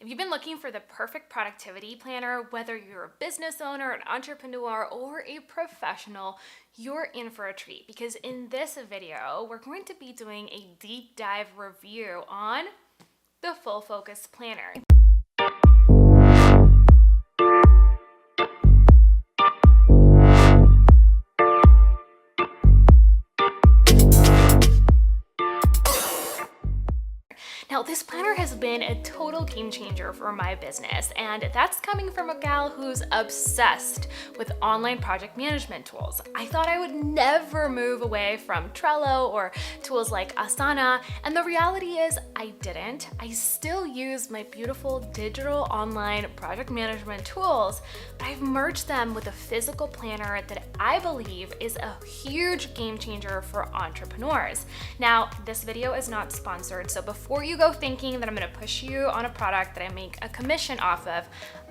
If you've been looking for the perfect productivity planner, whether you're a business owner, an entrepreneur, or a professional, you're in for a treat because in this video, we're going to be doing a deep dive review on the Full Focus Planner. Now, this planner has been a total game changer for my business, and that's coming from a gal who's obsessed with online project management tools. I thought I would never move away from Trello or tools like Asana, and the reality is I didn't. I still use my beautiful digital online project management tools, but I've merged them with a physical planner that I believe is a huge game changer for entrepreneurs. Now, this video is not sponsored, so before you go thinking that I'm going to push you on a product that I make a commission off of,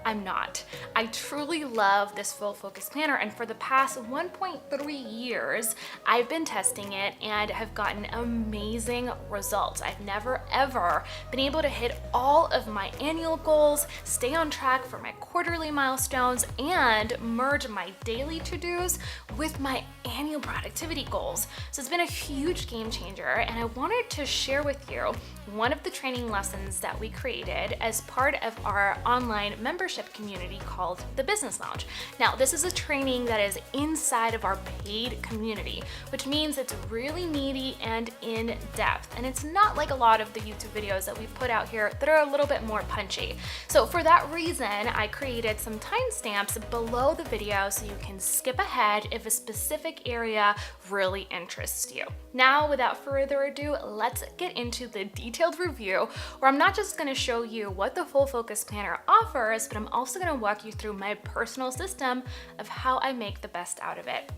I'm not. I truly love this Full Focus Planner, and for the past 1.3 years, I've been testing it and have gotten amazing results. I've never ever been able to hit all of my annual goals, stay on track for my quarterly milestones, and merge my daily to-dos with my annual productivity goals. So it's been a huge game changer, and I wanted to share with you one of the training lessons that we created as part of our online membership community called the Business Lounge. Now, this is a training that is inside of our paid community, which means it's really meaty and in depth. And it's not like a lot of the YouTube videos that we've put out here that are a little bit more punchy. So for that reason, I created some timestamps below the video so you can skip ahead if a specific area really interests you. Now, without further ado, let's get into the detailed review where I'm not just going to show you what the Full Focus Planner offers, but I'm also going to walk you through my personal system of how I make the best out of it.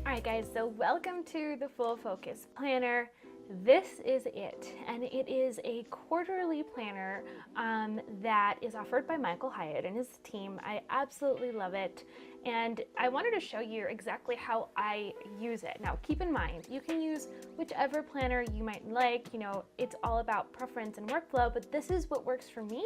All right, guys, so welcome to the Full Focus Planner. This is it, and it is a quarterly planner that is offered by Micheal Hyatt and his team. I absolutely love it, and I wanted to show you exactly how I use it. Now, keep in mind, you can use whichever planner you might like. You know, it's all about preference and workflow, but this is what works for me,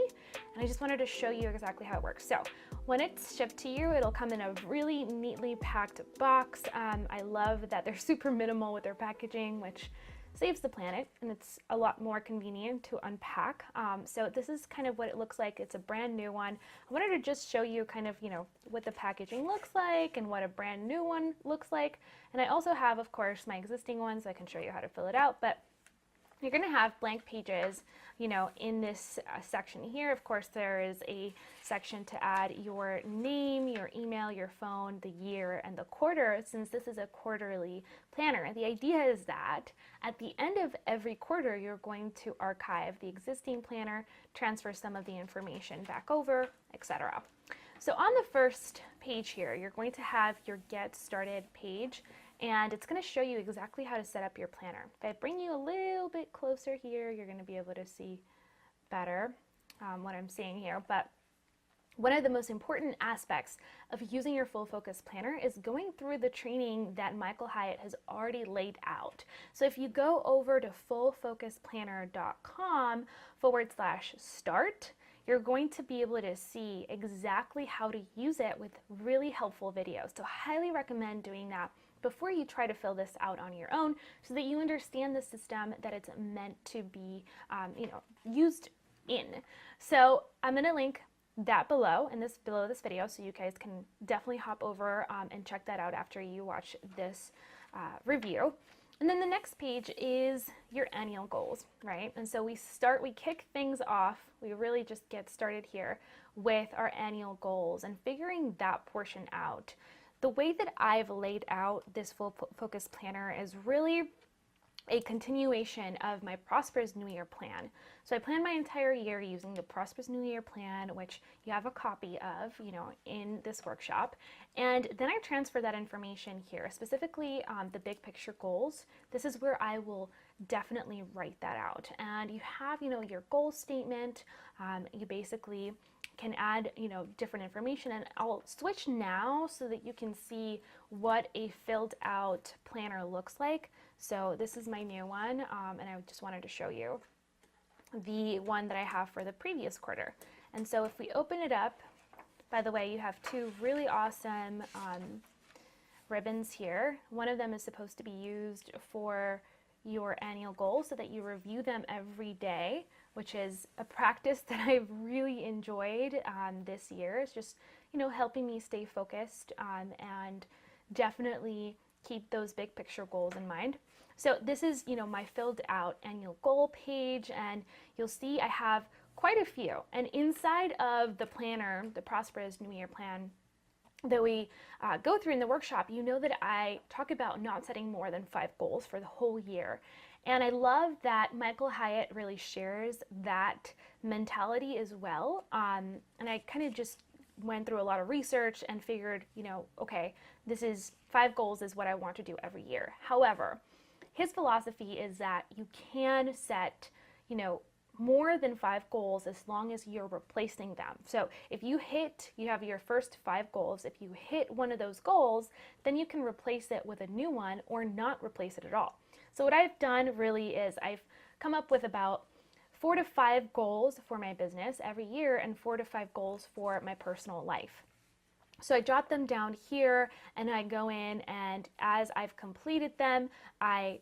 and I just wanted to show you exactly how it works. So when it's shipped to you, it'll come in a really neatly packed box. I love that they're super minimal with their packaging, which saves the planet, and it's a lot more convenient to unpack. So this is kind of what it looks like. It's a brand new one. I wanted to just show you kind of, you know, what the packaging looks like and what a brand new one looks like. And I also have, of course, my existing ones. So I can show you how to fill it out, but you're going to have blank pages, you know, in this section here. Of course, there is a section to add your name, your email, your phone, the year, and the quarter, since this is a quarterly planner. The idea is that at the end of every quarter, you're going to archive the existing planner, transfer some of the information back over, etc. So on the first page here, you're going to have your Get Started page, and it's going to show you exactly how to set up your planner. If I bring you a little bit closer here, you're going to be able to see better what I'm seeing here. But one of the most important aspects of using your Full Focus Planner is going through the training that Micheal Hyatt has already laid out. So if you go over to fullfocusplanner.com/start, you're going to be able to see exactly how to use it with really helpful videos. So I highly recommend doing that before you try to fill this out on your own, so that you understand the system that it's meant to be used in. So I'm going to link that below this video, so you guys can definitely hop over and check that out after you watch this review. And then the next page is your annual goals, right? And so we kick things off, we really just get started here with our annual goals and figuring that portion out. The way that I've laid out this Full Focus Planner is really a continuation of my Prosperous New Year plan. So I plan my entire year using the Prosperous New Year plan, which you have a copy of, you know, in this workshop. And then I transfer that information here, specifically the big picture goals. This is where I will definitely write that out. And you have, you know, your goal statement. You basically can add, you know, different information, and I'll switch now so that you can see what a filled out planner looks like. So this is my new one, and I just wanted to show you the one that I have for the previous quarter. And so if we open it up, by the way, you have two really awesome ribbons here. One of them is supposed to be used for your annual goals so that you review them every day, which is a practice that I've really enjoyed this year. It's just, helping me stay focused and definitely keep those big picture goals in mind. So this is, my filled out annual goal page, and you'll see I have quite a few. And inside of the planner, the Prosperous New Year plan that we go through in the workshop, that I talk about not setting more than 5 goals for the whole year. And I love that Micheal Hyatt really shares that mentality as well. And I kind of just went through a lot of research and figured, okay, this is 5 goals is what I want to do every year. However, his philosophy is that you can set, more than 5 goals as long as you're replacing them. So if you have your first 5 goals, if you hit one of those goals, then you can replace it with a new one or not replace it at all. So what I've done really is I've come up with about 4 to 5 goals for my business every year and 4 to 5 goals for my personal life. So I jot them down here and I go in, and as I've completed them, I,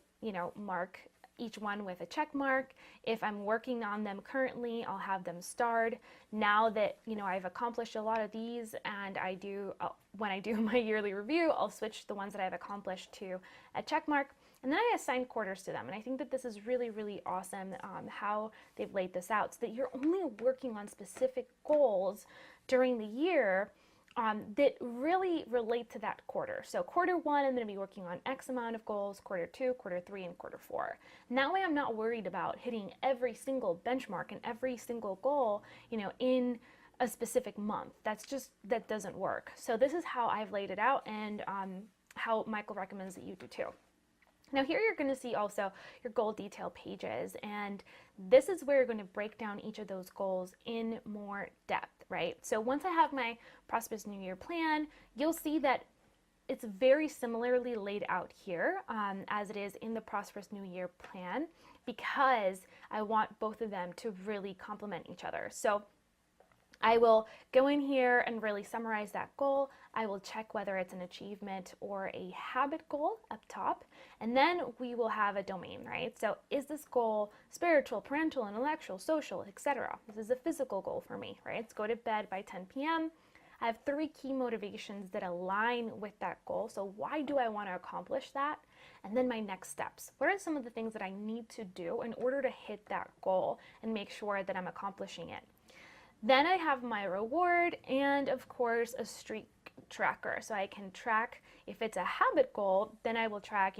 mark each one with a check mark. If I'm working on them currently, I'll have them starred. Now that, I've accomplished a lot of these, and when I do my yearly review, I'll switch the ones that I've accomplished to a check mark. And then I assign quarters to them. And I think that this is really, really awesome how they've laid this out, so that you're only working on specific goals during the year that really relate to that quarter. So quarter 1, I'm going to be working on X amount of goals, quarter 2, quarter 3, and quarter 4. And that way I'm not worried about hitting every single benchmark and every single goal, in a specific month. That doesn't work. So this is how I've laid it out, and how Micheal recommends that you do too. Now here you're going to see also your goal detail pages, and this is where you're going to break down each of those goals in more depth, right? So once I have my Prosperous New Year plan, you'll see that it's very similarly laid out here as it is in the Prosperous New Year plan, because I want both of them to really complement each other. So I will go in here and really summarize that goal. I will check whether it's an achievement or a habit goal up top. And then we will have a domain, right? So is this goal spiritual, parental, intellectual, social, etc.? This is a physical goal for me, right? It's go to bed by 10 p.m. I have 3 key motivations that align with that goal. So why do I want to accomplish that? And then my next steps. What are some of the things that I need to do in order to hit that goal and make sure that I'm accomplishing it? Then I have my reward, and of course a streak tracker, so I can track if it's a habit goal. Then I will track,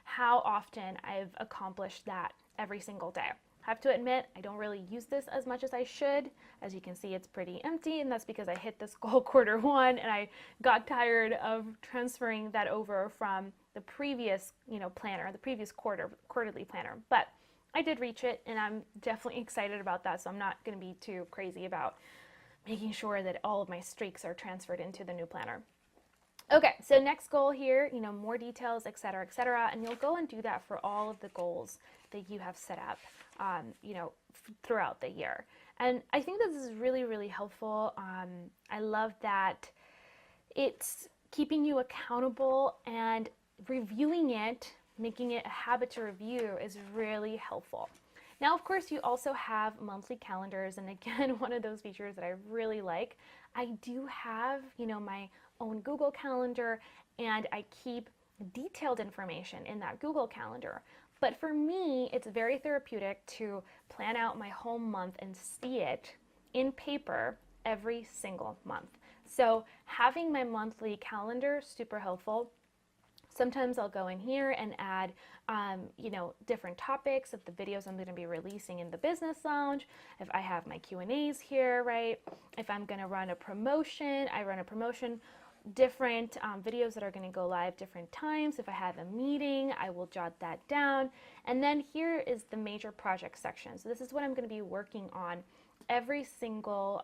how often I've accomplished that every single day. I have to admit, I don't really use this as much as I should. As you can see, it's pretty empty, and that's because I hit this goal quarter 1 and I got tired of transferring that over from the previous, planner, the previous quarterly planner. But I did reach it, and I'm definitely excited about that, so I'm not going to be too crazy about making sure that all of my streaks are transferred into the new planner. Okay, so next goal here, more details, etc., etc., and you'll go and do that for all of the goals that you have set up, throughout the year. And I think this is really, really helpful. I love that it's keeping you accountable, and reviewing it, making it a habit to review, is really helpful. Now, of course, you also have monthly calendars, and again, one of those features that I really like. I do have, my own Google Calendar, and I keep detailed information in that Google Calendar. But for me, it's very therapeutic to plan out my whole month and see it in paper every single month. So having my monthly calendar, super helpful. Sometimes I'll go in here and add, different topics of the videos I'm going to be releasing in the Business Lounge. If I have my Q&As here, right? If I'm going to run a promotion, I run a promotion. Different videos that are going to go live different times. If I have a meeting, I will jot that down. And then here is the major project section. So this is what I'm going to be working on every single,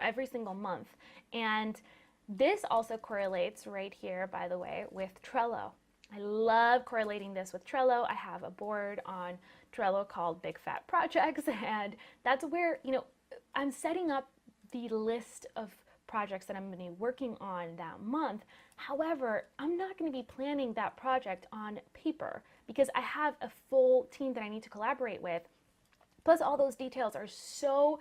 every single month. And this also correlates right here, by the way, with Trello. I love correlating this with Trello. I have a board on Trello called Big Fat Projects, and that's where, I'm setting up the list of projects that I'm going to be working on that month. However, I'm not going to be planning that project on paper because I have a full team that I need to collaborate with. Plus, all those details are so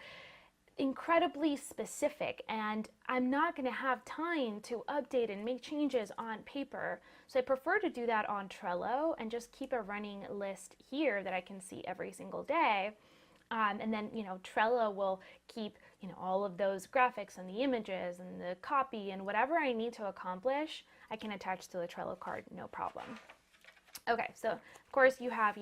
incredibly specific, and I'm not going to have time to update and make changes on paper. So I prefer to do that on Trello and just keep a running list here that I can see every single day. And then, Trello will keep, all of those graphics and the images and the copy and whatever I need to accomplish, I can attach to the Trello card, no problem. Okay, so of course you have,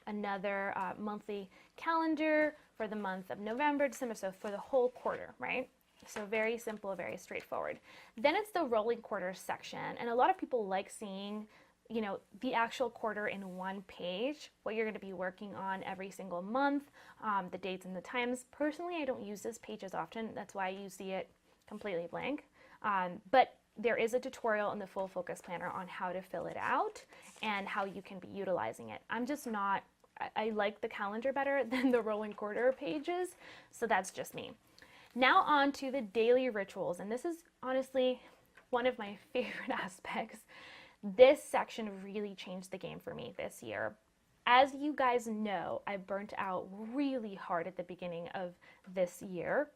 another monthly calendar for the month of November, December, so for the whole quarter, right? So very simple, very straightforward. Then it's the rolling quarter section, and a lot of people like seeing the actual quarter in one page, what you're going to be working on every single month, the dates and the times. Personally, I don't use this page as often. That's why you see it completely blank. But there is a tutorial in the Full Focus Planner on how to fill it out and how you can be utilizing it. I like the calendar better than the rolling quarter pages, so that's just me. Now on to the daily rituals, and this is honestly one of my favorite aspects. This section really changed the game for me this year. As you guys know, I burnt out really hard at the beginning of this year.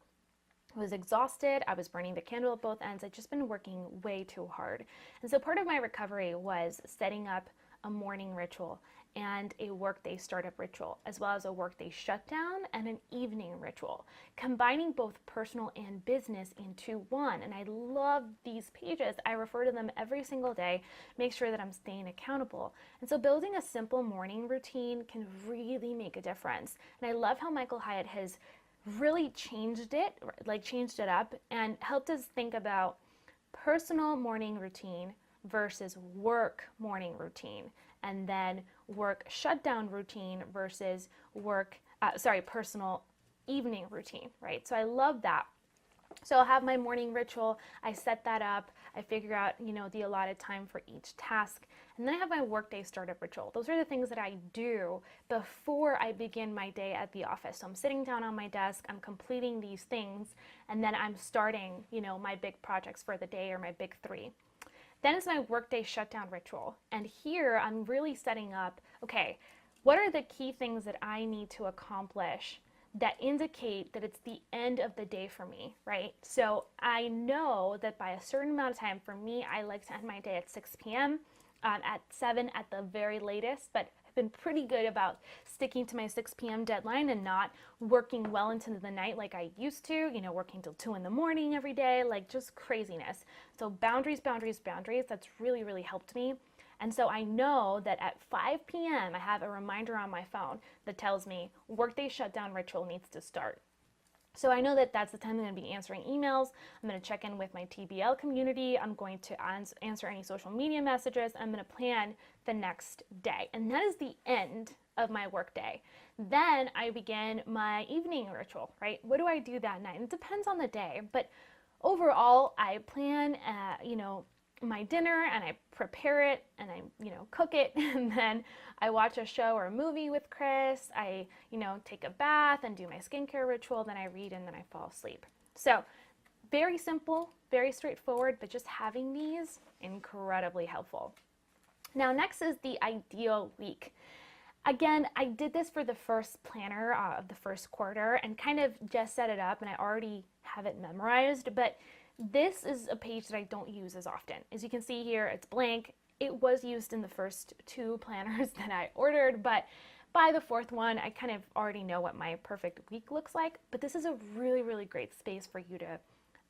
I was exhausted. I was burning the candle at both ends. I'd just been working way too hard. And so part of my recovery was setting up a morning ritual and a workday startup ritual, as well as a workday shutdown and an evening ritual, combining both personal and business into one. And I love these pages. I refer to them every single day, make sure that I'm staying accountable. And so building a simple morning routine can really make a difference. And I love how Micheal Hyatt has really changed it up and helped us think about personal morning routine versus work morning routine, and then work shutdown routine versus personal evening routine, right? So I love that. So I'll have my morning ritual, I set that up, I figure out, the allotted time for each task, and then I have my workday startup ritual. Those are the things that I do before I begin my day at the office. So I'm sitting down on my desk, I'm completing these things, and then I'm starting, my big projects for the day or my big 3. Then it's my workday shutdown ritual. And here I'm really setting up, okay, what are the key things that I need to accomplish that indicate that it's the end of the day for me, right? So I know that by a certain amount of time, for me, I like to end my day at 6 p.m., at 7 at the very latest, but I've been pretty good about sticking to my 6 p.m. deadline and not working well into the night like I used to, working till 2 in the morning every day, like just craziness. So boundaries, boundaries, boundaries, that's really, really helped me. And so I know that at 5 p.m. I have a reminder on my phone that tells me workday shutdown ritual needs to start. So I know that that's the time I'm going to be answering emails. I'm going to check in with my TBL community. I'm going to answer any social media messages. I'm going to plan the next day. And that is the end of my workday. Then I begin my evening ritual, right? What do I do that night? It depends on the day, but overall I plan, my dinner, and I prepare it, and I, cook it, and then I watch a show or a movie with Chris. I, take a bath and do my skincare ritual, then I read, and then I fall asleep. So very simple, very straightforward, but just having these, incredibly helpful. Now next is the ideal week. Again, I did this for the first planner of the first quarter and kind of just set it up, and I already have it memorized, but this is a page that I don't use as often. As you can see here, it's blank. It was used in the first 2 planners that I ordered, but by the 4th one, I kind of already know what my perfect week looks like. But this is a really, really great space for you to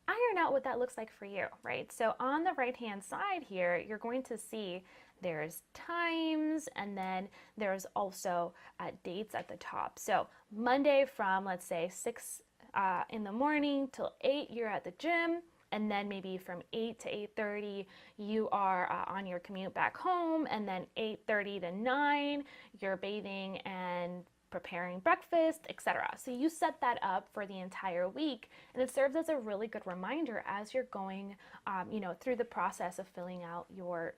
iron out what that looks like for you, right? So on the right-hand side here, you're going to see there's times, and then there's also dates at the top. So Monday from, let's say, 6 in the morning till 8, you're at the gym. And then maybe from 8 to 8:30, you are on your commute back home. And then 8:30 to 9, you're bathing and preparing breakfast, etc. So you set that up for the entire week, and it serves as a really good reminder as you're going, through the process of filling out your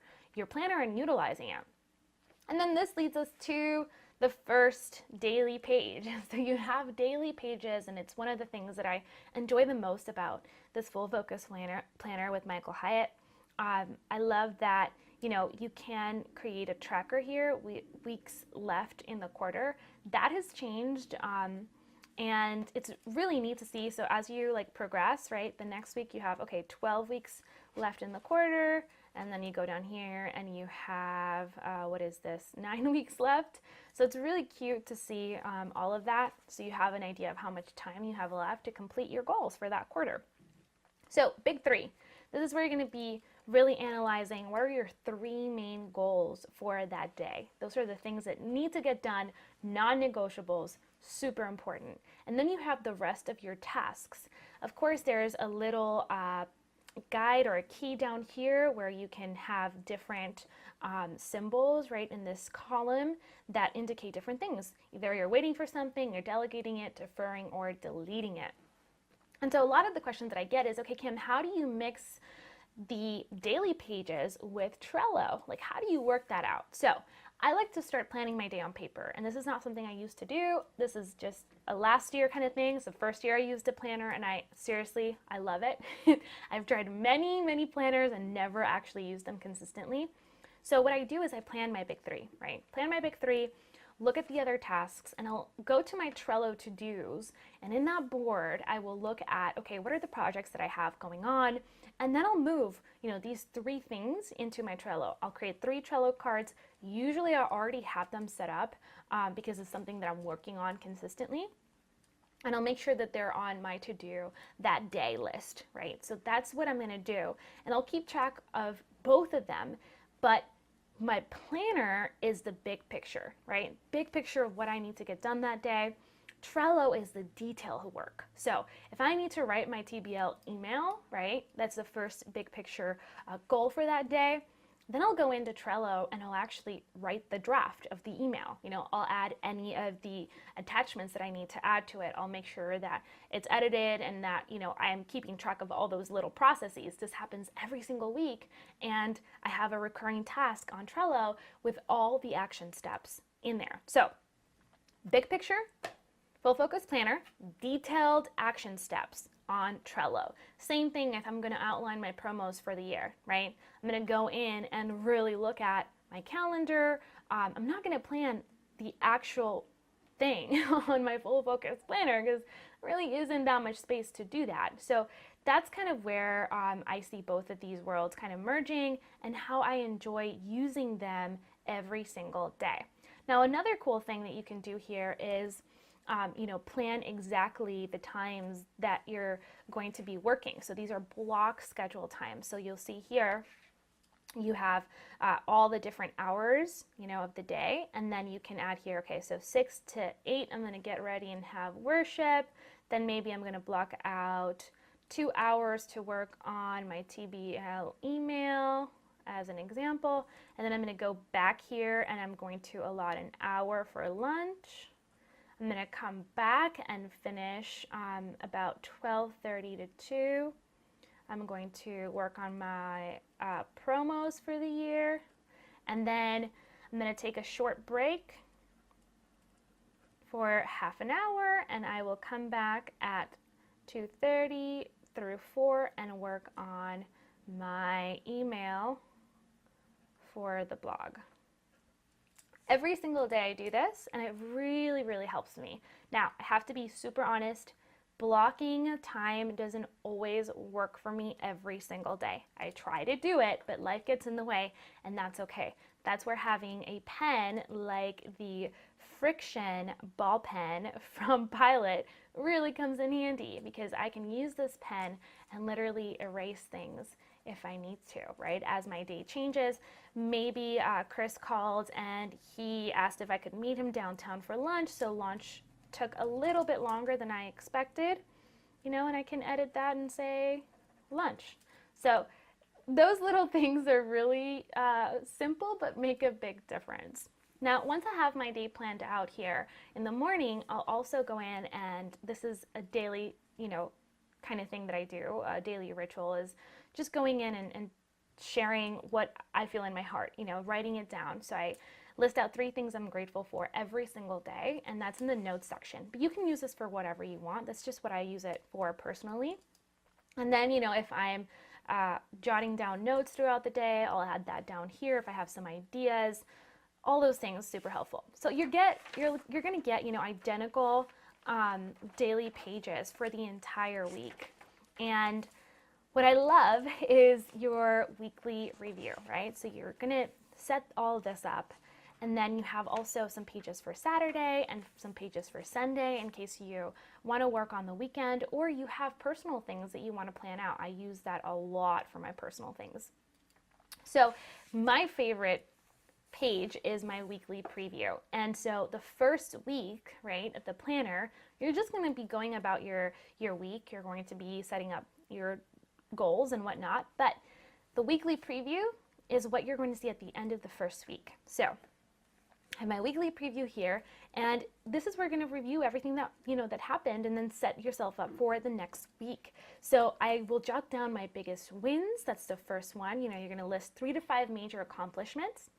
planner and utilizing it. And then this leads us to the first daily page. So you have daily pages, and it's one of the things that I enjoy the most about this full focus planner with Micheal Hyatt. I love that, you know, you can create a tracker here, weeks left in the quarter. That has changed, and it's really neat to see. So as you like progress, right, the next week you have, okay, 12 weeks left in the quarter, and then you go down here and you have, what is this, 9 weeks left. So it's really cute to see all of that. So you have an idea of how much time you have left to complete your goals for that quarter. So big three, this is where you're going to be really analyzing what are your 3 main goals for that day. Those are the things that need to get done, non-negotiables, super important. And then you have the rest of your tasks. Of course, there's a little guide or a key down here where you can have different symbols right in this column that indicate different things. Either you're waiting for something, you're delegating it, deferring, or deleting it. And so a lot of the questions that I get is, okay, Kim, how do you mix the daily pages with Trello? Like, how do you work that out? So I like to start planning my day on paper, and this is not something I used to do. This is just a last year kind of thing. So first year I used a planner, and I love it. I've tried many planners and never actually used them consistently. So what I do is I plan my big 3, right? Plan my big 3, look at the other tasks, and I'll go to my Trello to-dos, and in that board I will look at, okay, what are the projects that I have going on, and then I'll move, you know, these 3 things into my Trello. I'll create 3 Trello cards. Usually I already have them set up because it's something that I'm working on consistently, and I'll make sure that they're on my to-do that day list, right? So that's what I'm gonna do, and I'll keep track of both of them, but my planner is the big picture, right? Big picture of what I need to get done that day. Trello is the detail work. So if I need to write my TBL email, right, that's the first big picture goal for that day, then I'll go into Trello and I'll actually write the draft of the email. You know, I'll add any of the attachments that I need to add to it. I'll make sure that it's edited and that, you know, I'm keeping track of all those little processes. This happens every single week, and I have a recurring task on Trello with all the action steps in there. So big picture, full focus planner, detailed action steps on Trello. Same thing if I'm going to outline my promos for the year, right? I'm going to go in and really look at my calendar. I'm not going to plan the actual thing on my full focus planner because there really isn't that much space to do that. So that's kind of where I see both of these worlds kind of merging and how I enjoy using them every single day. Now, another cool thing that you can do here is you know, plan exactly the times that you're going to be working. So these are block schedule times. So you'll see here you have all the different hours, you know, of the day, and then you can add here, okay, so 6 to 8, I'm going to get ready and have worship. Then maybe I'm going to block out 2 hours to work on my TBL email as an example. And then I'm going to go back here and I'm going to allot an hour for lunch. I'm going to come back and finish about 12:30 to 2. I'm going to work on my promos for the year, and then I'm going to take a short break for half an hour, and I will come back at 2:30 through 4 and work on my email for the blog. Every single day I do this, and it really helps me. Now, I have to be super honest, blocking time doesn't always work for me every single day. I try to do it, but life gets in the way, and that's okay. That's where having a pen like the Friction ball pen from Pilot really comes in handy, because I can use this pen and literally erase things if I need to, right? As my day changes, maybe Chris called and he asked if I could meet him downtown for lunch, so lunch took a little bit longer than I expected, you know, and I can edit that and say lunch. So those little things are really simple, but make a big difference. Now, once I have my day planned out here in the morning, I'll also go in, and this is a daily, you know, kind of thing that I do. A daily ritual is just going in and sharing what I feel in my heart, you know, writing it down. So I list out 3 things I'm grateful for every single day, and that's in the notes section. But you can use this for whatever you want. That's just what I use it for personally. And then, if I'm jotting down notes throughout the day, I'll add that down here if I have some ideas. All those things, super helpful. So you're going to get, identical daily pages for the entire week. And what I love is your weekly review, right? So you're going to set all of this up. And then you have also some pages for Saturday and some pages for Sunday in case you want to work on the weekend or you have personal things that you want to plan out. I use that a lot for my personal things. So my favorite page is my weekly preview. And so the first week, right, of the planner, you're just going to be going about your week. You're going to be setting up your goals and whatnot. But the weekly preview is what you're going to see at the end of the first week. So I have my weekly preview here, and this is where we're going to review everything that that happened and then set yourself up for the next week. So I will jot down my biggest wins. That's the first one. You're going to list 3 to 5 major accomplishments.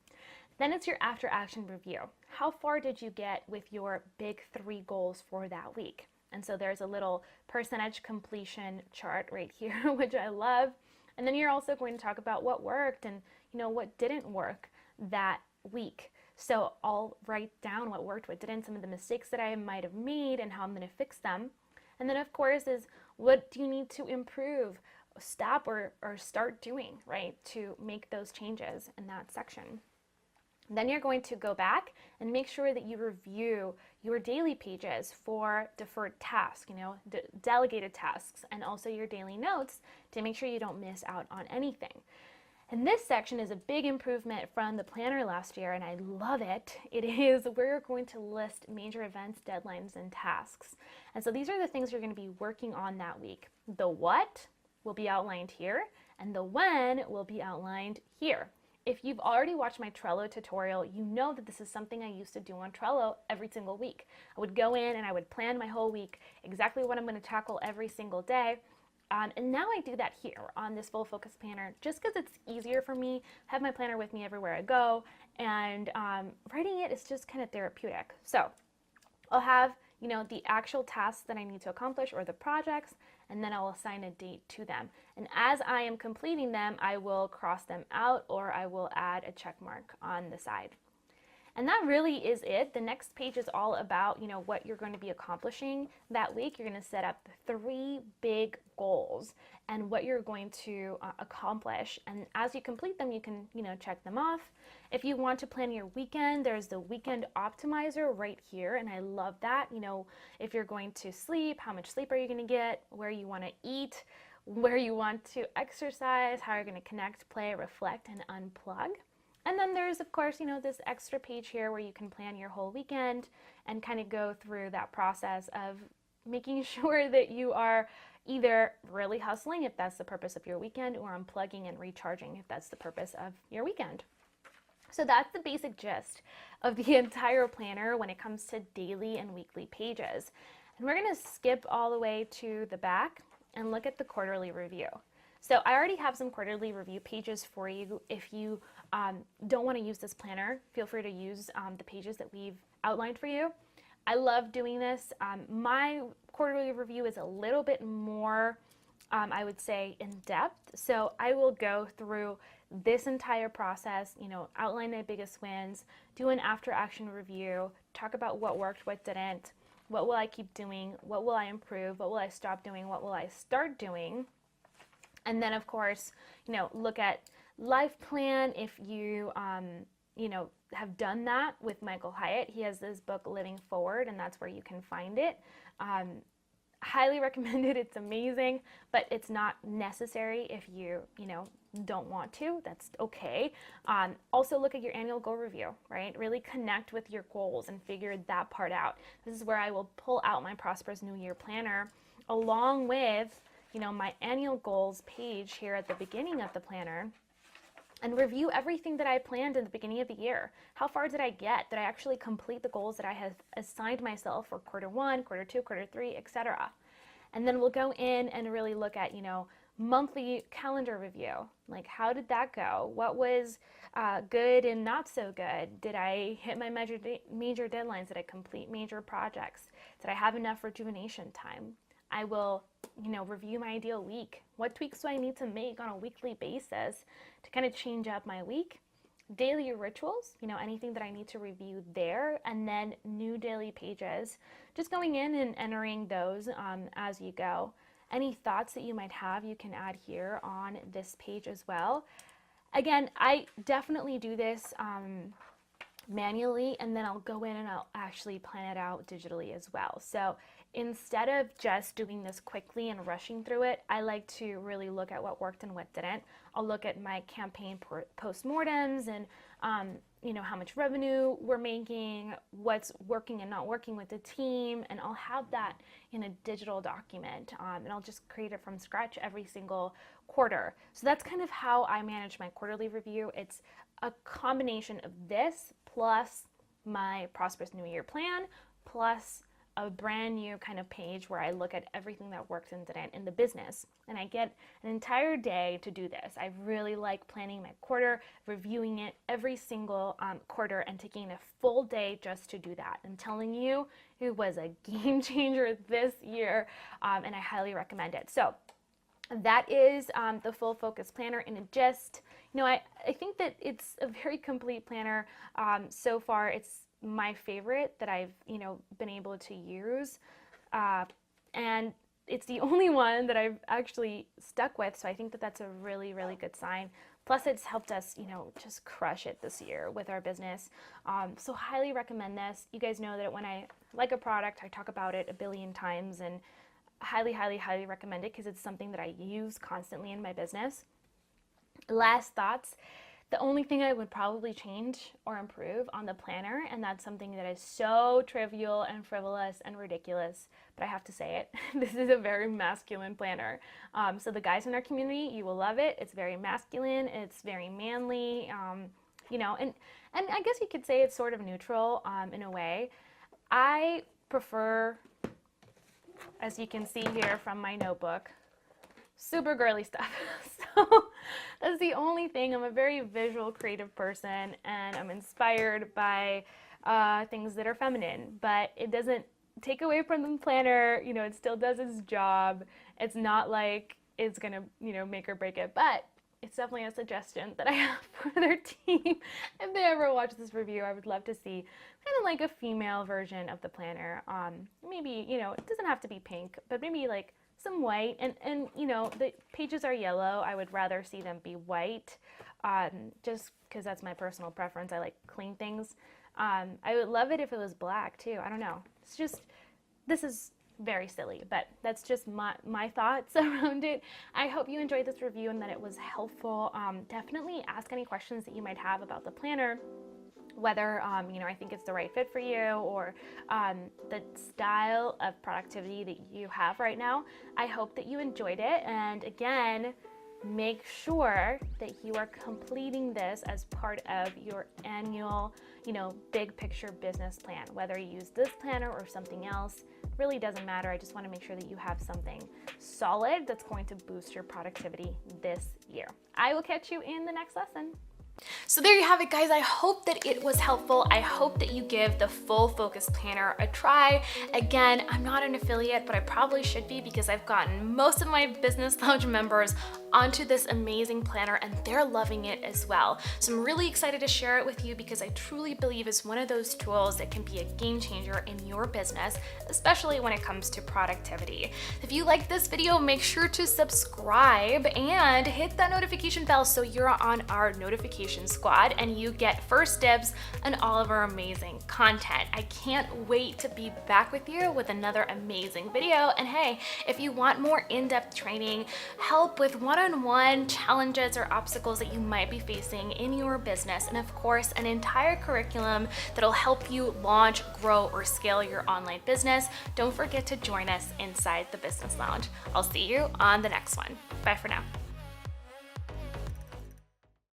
Then it's your after action review. How far did you get with your big 3 goals for that week? And so there's a little percentage completion chart right here, which I love. And then you're also going to talk about what worked and what didn't work that week. So I'll write down what worked, what didn't, some of the mistakes that I might have made and how I'm going to fix them. And then of course is what do you need to improve, stop or start doing, right, to make those changes in that section. Then you're going to go back and make sure that you review your daily pages for deferred tasks, delegated tasks, and also your daily notes to make sure you don't miss out on anything. And this section is a big improvement from the planner last year, and I love it. It is where you're going to list major events, deadlines, and tasks. And so these are the things you're going to be working on that week. The what will be outlined here, and the when will be outlined here. If you've already watched my Trello tutorial, you know that this is something I used to do on Trello every single week. I would go in and I would plan my whole week, exactly what I'm going to tackle every single day. And now I do that here on this full focus planner just because it's easier for me. Have my planner with me everywhere I go, and writing it is just kind of therapeutic. So I'll have the actual tasks that I need to accomplish or the projects, and then I'll assign a date to them. And as I am completing them, I will cross them out or I will add a check mark on the side. And that really is it. The next page is all about, what you're going to be accomplishing that week. You're going to set up 3 big goals and what you're going to accomplish. And as you complete them, you can, check them off. If you want to plan your weekend, there's the weekend optimizer right here. And I love that. If you're going to sleep, how much sleep are you going to get, where you want to eat, where you want to exercise, how you're going to connect, play, reflect, and unplug. And then there's, of course, this extra page here where you can plan your whole weekend and kind of go through that process of making sure that you are either really hustling, if that's the purpose of your weekend, or unplugging and recharging, if that's the purpose of your weekend. So that's the basic gist of the entire planner when it comes to daily and weekly pages. And we're going to skip all the way to the back and look at the quarterly review. So I already have some quarterly review pages for you. If you don't want to use this planner, feel free to use the pages that we've outlined for you. I love doing this. My quarterly review is a little bit more, I would say, in depth. So I will go through this entire process, outline my biggest wins, do an after action review, talk about what worked, what didn't, what will I keep doing, what will I improve, what will I stop doing, what will I start doing. And then, of course, look at life plan. If you, have done that with Micheal Hyatt, he has this book, Living Forward, and that's where you can find it. Highly recommend it. It's amazing, but it's not necessary if you, don't want to. That's okay. Also look at your annual goal review, right? Really connect with your goals and figure that part out. This is where I will pull out my Prosperous New Year planner along with my annual goals page here at the beginning of the planner and review everything that I planned in the beginning of the year. How far did I get? Did I actually complete the goals that I have assigned myself for quarter 1, quarter 2, quarter 3, etc.? And then we'll go in and really look at, monthly calendar review. Like, how did that go? What was good and not so good? Did I hit my major deadlines? Did I complete major projects? Did I have enough rejuvenation time? I will, review my ideal week. What tweaks do I need to make on a weekly basis to kind of change up my week? Daily rituals, anything that I need to review there, and then new daily pages, just going in and entering those as you go. Any thoughts that you might have, you can add here on this page as well. Again, I definitely do this manually, and then I'll go in and I'll actually plan it out digitally as well. So instead of just doing this quickly and rushing through it, I like to really look at what worked and what didn't. I'll look at my campaign postmortems and how much revenue we're making, what's working and not working with the team, and I'll have that in a digital document, and I'll just create it from scratch every single quarter. So that's kind of how I manage my quarterly review. It's a combination of this plus my Prosperous New Year plan plus a brand new kind of page where I look at everything that worked and didn't in the business. And I get an entire day to do this. I really like planning my quarter, reviewing it every single quarter, and taking a full day just to do that. I'm telling you, it was a game changer this year, and I highly recommend it. So that is the Full Focus Planner in a gist. I think that it's a very complete planner. So far, it's my favorite that I've been able to use, and it's the only one that I've actually stuck with, so I think that that's a really, really good sign. Plus it's helped us just crush it this year with our business, so highly recommend this. You guys know that when I like a product, I talk about it a billion times, and highly, highly, highly recommend it because it's something that I use constantly in my business. Last thoughts. The only thing I would probably change or improve on the planner, and that's something that is so trivial and frivolous and ridiculous, but I have to say it, this is a very masculine planner. So the guys in our community, you will love it. It's very masculine, it's very manly, and I guess you could say it's sort of neutral in a way. I prefer, as you can see here from my notebook, super girly stuff. So that's the only thing. I'm a very visual, creative person, and I'm inspired by things that are feminine, but it doesn't take away from the planner. It still does its job. It's not like it's gonna make or break it, but it's definitely a suggestion that I have for their team. If they ever watch this review, I would love to see kind of like a female version of the planner. Maybe it doesn't have to be pink, but maybe like some white, and the pages are yellow. I would rather see them be white, just because that's my personal preference. I like clean things. I would love it if it was black too. I don't know. It's just, this is very silly, but that's just my thoughts around it. I hope you enjoyed this review and that it was helpful. Definitely ask any questions that you might have about the planner, whether I think it's the right fit for you, or the style of productivity that you have right now. I hope that you enjoyed it, and again, make sure that you are completing this as part of your annual big picture business plan. Whether you use this planner or something else, really doesn't matter. I just want to make sure that you have something solid that's going to boost your productivity this year. I will catch you in the next lesson. So there you have it, guys. I hope that it was helpful. I hope that you give the Full Focus Planner a try. Again, I'm not an affiliate, but I probably should be because I've gotten most of my Business Lounge members onto this amazing planner and they're loving it as well. So I'm really excited to share it with you because I truly believe it's one of those tools that can be a game changer in your business, especially when it comes to productivity. If you like this video, make sure to subscribe and hit that notification bell so you're on our notification squad and you get first dibs on all of our amazing content. I can't wait to be back with you with another amazing video. And hey, if you want more in-depth training, help with one-on-one challenges or obstacles that you might be facing in your business, and of course, an entire curriculum that'll help you launch, grow, or scale your online business, don't forget to join us inside the Business Lounge. I'll see you on the next one. Bye for now.